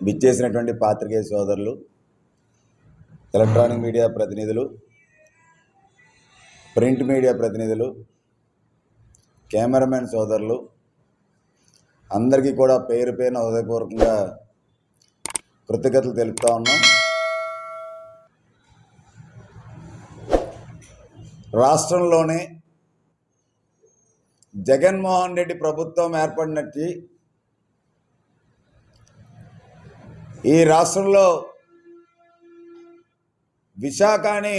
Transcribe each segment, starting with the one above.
విచ్చేసినటువంటి పాత్రికేయ సోదరులు, ఎలక్ట్రానిక్ మీడియా ప్రతినిధులు, ప్రింట్ మీడియా ప్రతినిధులు, కెమెరామెన్ సోదరులు అందరికీ కూడా పేరు పేరున హృదయపూర్వకంగా కృతజ్ఞతలు తెలుపుతా ఉన్నాం. రాష్ట్రంలోనే జగన్మోహన్ రెడ్డి ప్రభుత్వం ఏర్పడినట్టు ఈ రాష్ట్రంలో విశాఖని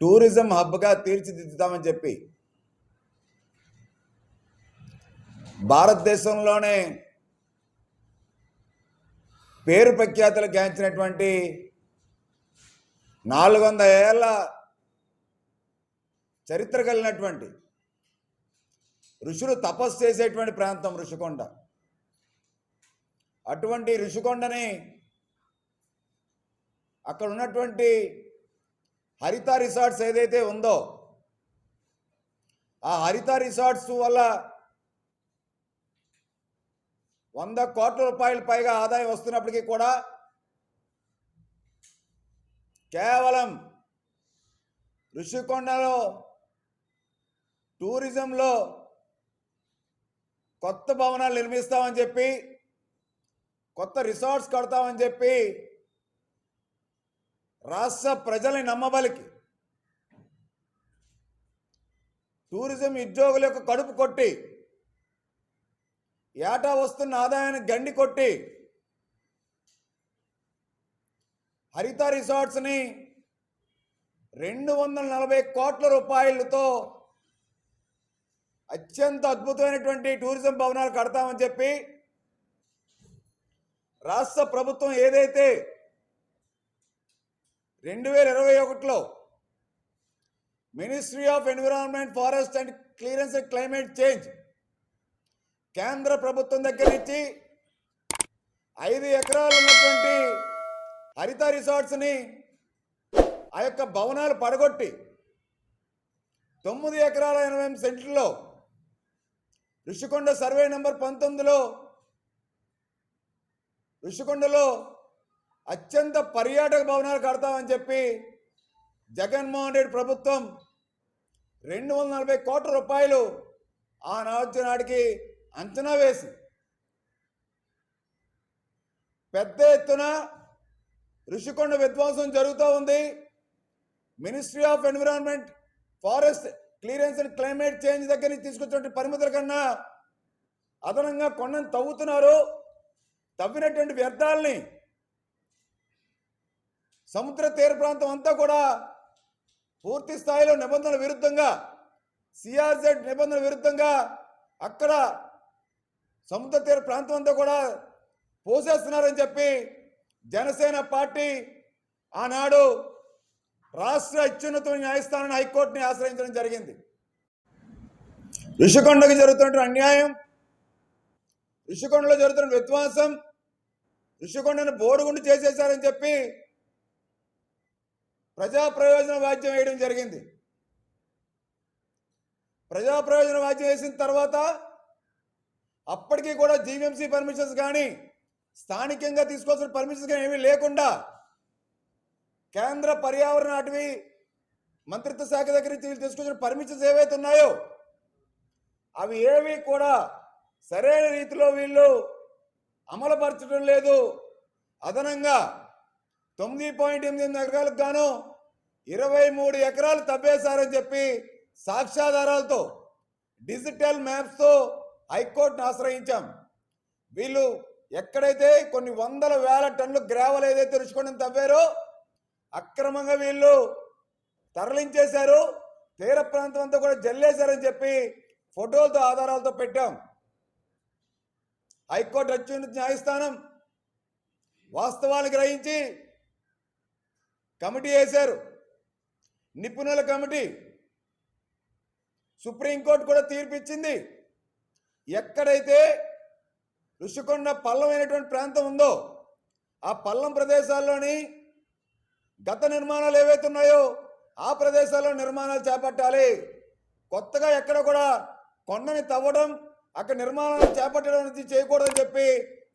టూరిజం హబ్గా తీర్చిదిద్దుతామని చెప్పి భారతదేశంలోనే పేరు ప్రఖ్యాతులు గాంచినటువంటి 400 ఏళ్ల చరిత్ర కలిగినటువంటి ఋషులు తపస్సు చేసేటువంటి ప్రాంతం ఋషికొండ. అటువంటి ఋషికొండని అక్కడ ఉన్నటువంటి హరిత రిసార్ట్స్ ఏదైతే ఉందో ఆ హరిత రిసార్ట్స్ వల్ల 100 కోట్ల రూపాయల పైగా ఆదాయం వస్తున్నప్పటికీ కూడా కేవలం ఋషికొండలో టూరిజంలో కొత్త భవనాలు నిర్మిస్తామని చెప్పి, కొత్త రిసార్ట్స్ కడతామని చెప్పి రాష్ట్ర ప్రజల్ని నమ్మబలికి టూరిజం ఉద్యోగుల యొక్క కడుపు కొట్టి ఏటా వస్తున్న ఆదాయాన్ని గండి కొట్టి హరిత రిసార్ట్స్ని 240 కోట్ల రూపాయలతో అత్యంత అద్భుతమైనటువంటి టూరిజం భవనాలు కడతామని చెప్పి రాష్ట్ర ప్రభుత్వం ఏదైతే 2021లో ministry of environment, forest and clearance and climate change కేంద్ర ప్రభుత్వం దగ్గర నుంచి 5 ఎకరాలు ఉన్నటువంటి హరిత రిసార్ట్స్ని ఆ యొక్క భవనాలు పడగొట్టి 9 ఎకరాల 88 సెంట్లలో ఋషికొండ సర్వే నెంబర్ 19లో ఋషికొండలో అత్యంత పర్యాటక భవనాలు కడతామని చెప్పి జగన్మోహన్ రెడ్డి ప్రభుత్వం 240 కోట్ల రూపాయలు నాటికి అంచనా వేసి పెద్ద ఎత్తున ఋషికొండ విధ్వంసం జరుగుతూ ఉంది. Ministry of environment, forest, clearance and climate change దగ్గర నుంచి తీసుకొచ్చినటువంటి పరిమితుల కన్నా అదనంగా కొండను తవ్వుతున్నారు. తవ్వినటువంటి వ్యర్థాలని సముద్ర తీర ప్రాంతం అంతా కూడా పూర్తి స్థాయిలో నిబంధనల విరుద్ధంగా, సిఆర్జెడ్ నిబంధనల విరుద్ధంగా అక్కడ సముద్ర తీర ప్రాంతం అంతా కూడా పోసేస్తున్నారని చెప్పి జనసేన పార్టీ ఆనాడు రాష్ట్ర అత్యున్నత న్యాయస్థానాన్ని, హైకోర్టుని ఆశ్రయించడం జరిగింది. ఋషికొండకు జరుగుతున్న అన్యాయం, ఋషికొండలో జరుగుతున్న విధ్వంసం, ఋషికొండను బోరుగుండు చేసేశారని చెప్పి ప్రజా ప్రయోజన వాద్యం వేయడం జరిగింది. ప్రజా ప్రయోజన వాద్యం వేసిన తర్వాత అప్పటికీ కూడా జీవీఎంసీ పర్మిషన్స్ కానీ, స్థానికంగా తీసుకోవాల్సిన పర్మిషన్స్ కానీ ఏమీ లేకుండా కేంద్ర పర్యావరణ అటవీ మంత్రిత్వ శాఖ దగ్గర నుంచి వీళ్ళు తీసుకొచ్చిన పర్మిషన్స్ ఏవైతే ఉన్నాయో అవి ఏవి కూడా సరైన రీతిలో వీళ్ళు అమలుపరచడం లేదు. అదనంగా 9.8 ఎకరాలకు గాను 23 ఎకరాలు తవ్వేశారని చెప్పి సాక్ష్యాధారాలతో, డిజిటల్ మ్యాప్స్తో హైకోర్టును ఆశ్రయించాం. వీళ్ళు ఎక్కడైతే కొన్ని వందల వేల టన్నులు గ్రావెల్ ఏదైతే ఋషికొండను తవ్వారో అక్రమంగా వీళ్ళు తరలించేశారు, తీర ప్రాంతం అంతా కూడా జల్లేశారని చెప్పి ఫోటోలతో, ఆధారాలతో పెట్టాం. హైకోర్టు అత్యున్నత న్యాయస్థానం వాస్తవాలు గ్రహించి కమిటీ వేశారు, నిపుణుల కమిటీ. సుప్రీంకోర్టు కూడా తీర్పిచ్చింది. ఎక్కడైతే ఋషికొండ పల్లమైనటువంటి ప్రాంతం ఉందో ఆ పల్లం ప్రదేశాల్లోని గత నిర్మాణాలు ఏవైతే ఉన్నాయో ఆ ప్రదేశాల్లో నిర్మాణాలు చేపట్టాలి. కొత్తగా ఎక్కడ కూడా కొండని తవ్వడం, అక్కడ నిర్మాణాలు చేపట్టడం అనేది చేయకూడదని చెప్పి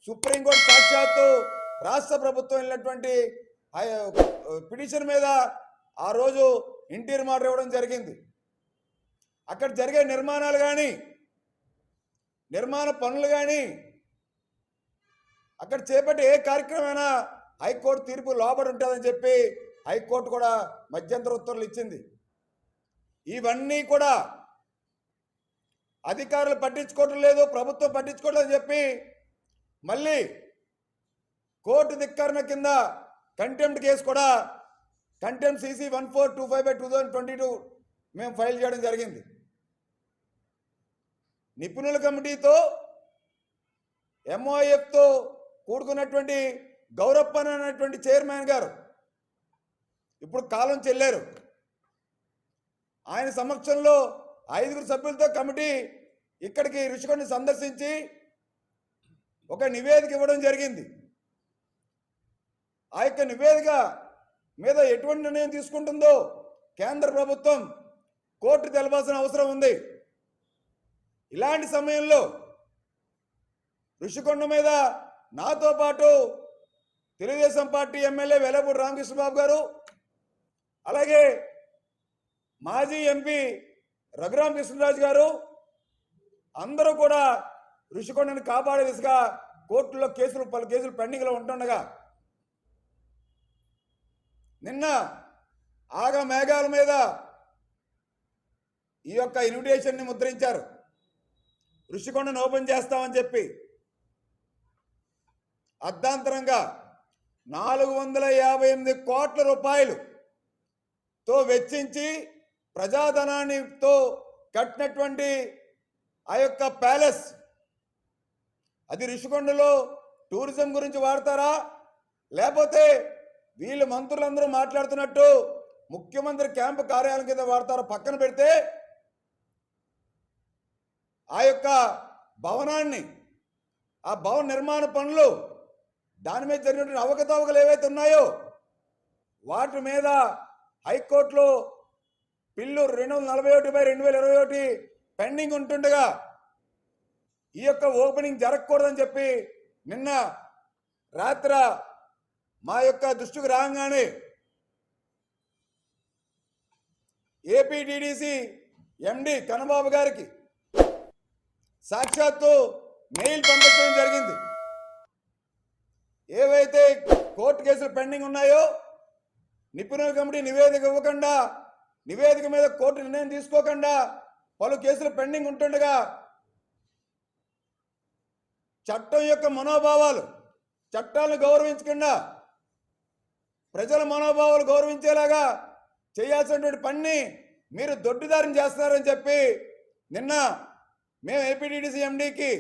సుప్రీంకోర్టు సాక్షాత్తు రాష్ట్ర ప్రభుత్వం వెళ్ళినటువంటి పిటిషన్ మీద ఆ రోజు ఇంటీరియర్ ఆర్డర్ ఇవ్వడం జరిగింది. అక్కడ జరిగే నిర్మాణాలు కానీ, నిర్మాణ పనులు కానీ, అక్కడ చేపట్టే ఏ కార్యక్రమమైనా హైకోర్టు తీర్పు లోబడి ఉంటుందని చెప్పి హైకోర్టు కూడా మధ్యంతర ఉత్తర్వులు ఇచ్చింది. ఇవన్నీ కూడా అధికారులు పట్టించుకోవటం లేదు, ప్రభుత్వం పట్టించుకోవట్లేదని చెప్పి మళ్ళీ కోర్టు ధిక్కరణ కింద కంటెంప్ట్ కేసు కూడా కంటెంప్ట్ CC 1425/2022 మేము ఫైల్ చేయడం జరిగింది. నిపుణుల కమిటీతో MOFతో కూడుకున్నటువంటి గౌరప్పన్ అనేటువంటి చైర్మన్ గారు ఇప్పుడు కాలం చెల్లారు. ఆయన సమక్షంలో 5 సభ్యులతో కమిటీ ఇక్కడికి రుషికొండని సందర్శించి ఒక నివేదిక ఇవ్వడం జరిగింది. ఆ యొక్క నివేదిక మీద ఎటువంటి నిర్ణయం తీసుకుంటుందో కేంద్ర ప్రభుత్వం కోర్టు తెలపాల్సిన అవసరం ఉంది. ఇలాంటి సమయంలో రుషికొండ మీద నాతో పాటు తెలుగుదేశం పార్టీ ఎమ్మెల్యే వెల్లపూడి రామకృష్ణబాబు గారు, అలాగే మాజీ ఎంపీ రఘురామ కృష్ణరాజు గారు అందరూ కూడా రుషికొండని కాపాడే దిశగా కోర్టులో పలు కేసులు పెండింగ్లో ఉంటుండగా నిన్న ఆగ మేఘాల మీద ఈ యొక్క ఇన్విటేషన్ని ముద్రించారు. రుషికొండను ఓపెన్ చేస్తామని చెప్పి అర్ధాంతరంగా 458 కోట్ల రూపాయలుతో వెచ్చించి ప్రజాధనాన్నితో కట్టినటువంటి ఆ యొక్క ప్యాలెస్, అది రుషికొండలో టూరిజం గురించి వాడతారా, లేకపోతే వీళ్ళు మంత్రులందరూ మాట్లాడుతున్నట్టు ముఖ్యమంత్రి క్యాంపు కార్యాలయం కింద వాడతారా పక్కన పెడితే, ఆ యొక్క భవనాన్ని, ఆ భవన నిర్మాణ పనులు, దాని మీద జరిగినటువంటి అవకతవకలు ఏవైతే ఉన్నాయో వాటి మీద హైకోర్టులో పిల్లు 241/2021 పెండింగ్ ఉంటుండగా ఈ యొక్క ఓపెనింగ్ జరగకూడదని చెప్పి నిన్న రాత్ర మా యొక్క దృష్టికి రాగానే APDDC MD కన్నబాబు గారికి సాక్షాత్తు మెయిల్ పంపించడం జరిగింది. ఏవైతే కోర్టు కేసులు పెండింగ్ ఉన్నాయో నిపుణుల కమిటీ నివేదిక ఇవ్వకుండా, నివేదిక మీద కోర్టు నిర్ణయం తీసుకోకుండా పలు కేసులు పెండింగ్ ఉంటుండగా చట్టం యొక్క మనోభావాలు, చట్టాలను గౌరవించకుండా ప్రజల మనోభావాలు గౌరవించేలాగా చేయాల్సినటువంటి పని మీరు దొడ్డిదారిని చేస్తున్నారని చెప్పి నిన్న మేము APDDC MDకి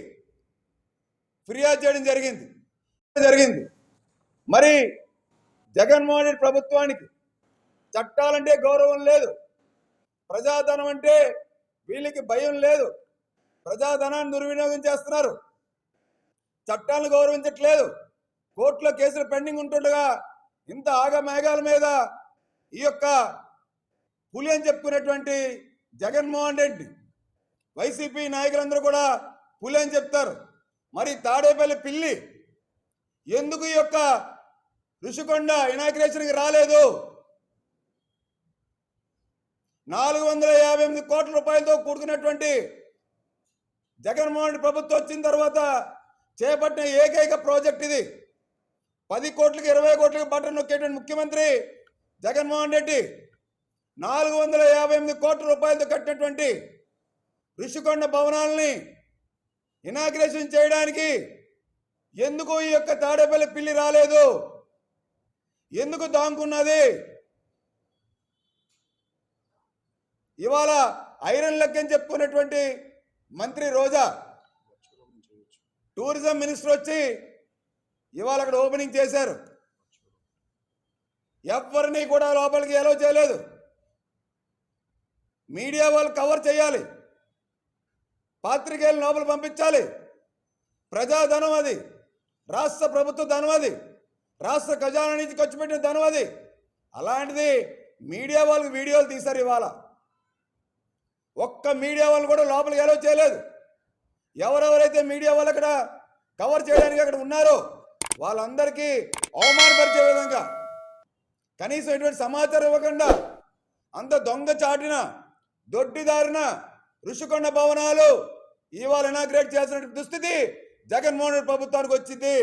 ఫిర్యాదు చేయడం జరిగింది. మరి జగన్మోహన్ రెడ్డి ప్రభుత్వానికి చట్టాలంటే గౌరవం లేదు, ప్రజాధనం అంటే వీళ్ళకి భయం లేదు, ప్రజాధనాన్ని దుర్వినియోగం చేస్తున్నారు, చట్టాలను గౌరవించట్లేదు, కోర్టులో కేసులు పెండింగ్ ఉంటుండగా ఇంత ఆగమేఘాల మీద ఈ యొక్క పులి అని చెప్పుకునేటువంటి జగన్మోహన్ రెడ్డి, వైసీపీ నాయకులందరూ కూడా పులి అని చెప్తారు. మరి తాడేపల్లి పిల్లి ఎందుకు ఈ యొక్క రుషికొండ ఇనాగ్రేషన్కి రాలేదు? 458 కోట్ల రూపాయలతో కూడుకున్నటువంటి జగన్మోహన్ రెడ్డి ప్రభుత్వం వచ్చిన తర్వాత చేపట్టిన ఏకైక ప్రాజెక్ట్ ఇది. 10 కోట్లకి 20 కోట్లకి బటన్ నొక్కేటువంటి ముఖ్యమంత్రి జగన్మోహన్ రెడ్డి 458 కోట్ల రూపాయలతో కట్టినటువంటి రుషికొండ భవనాలని ఇనాగ్రేషన్ చేయడానికి ఎందుకు ఈ యొక్క తాడేపల్లి పిల్లి రాలేదు? ఎందుకు దాంకున్నది? ఇవాళ ఐరన్ లెగ్ అని చెప్పుకున్నటువంటి మంత్రి రోజా, టూరిజం మినిస్టర్ వచ్చి ఇవాళ అక్కడ ఓపెనింగ్ చేశారు. ఎవరిని కూడా లోపలికి ఎలో చేయలేదు. మీడియా వాళ్ళు కవర్ చేయాలి, పాత్రికేయులు లోపల పంపించాలి. ప్రజాధనం అది, రాష్ట్ర ప్రభుత్వ ధనం అది, రాష్ట్ర ఖజానా నుంచి ఖర్చు పెట్టిన ధనం అది. అలాంటిది మీడియా వాళ్ళకి వీడియోలు తీశారు ఇవాళ. ఒక్క మీడియా వాళ్ళు కూడా లోపలికి అలౌ చేయలేదు. ఎవరెవరైతే మీడియా వాళ్ళు అక్కడ కవర్ చేయడానికి అక్కడ ఉన్నారో వాళ్ళందరికీ అవమానపరిచే విధంగా కనీసం ఎటువంటి సమాచారం ఇవ్వకుండా అంత దొంగ చాటిన దొడ్డిదారిన ఋషికొండ భవనాలు ఇవాళ ఇనాగ్రేట్ చేసిన దుస్థితి జగన్మోహన్ రెడ్డి ప్రభుత్వానికి వచ్చింది.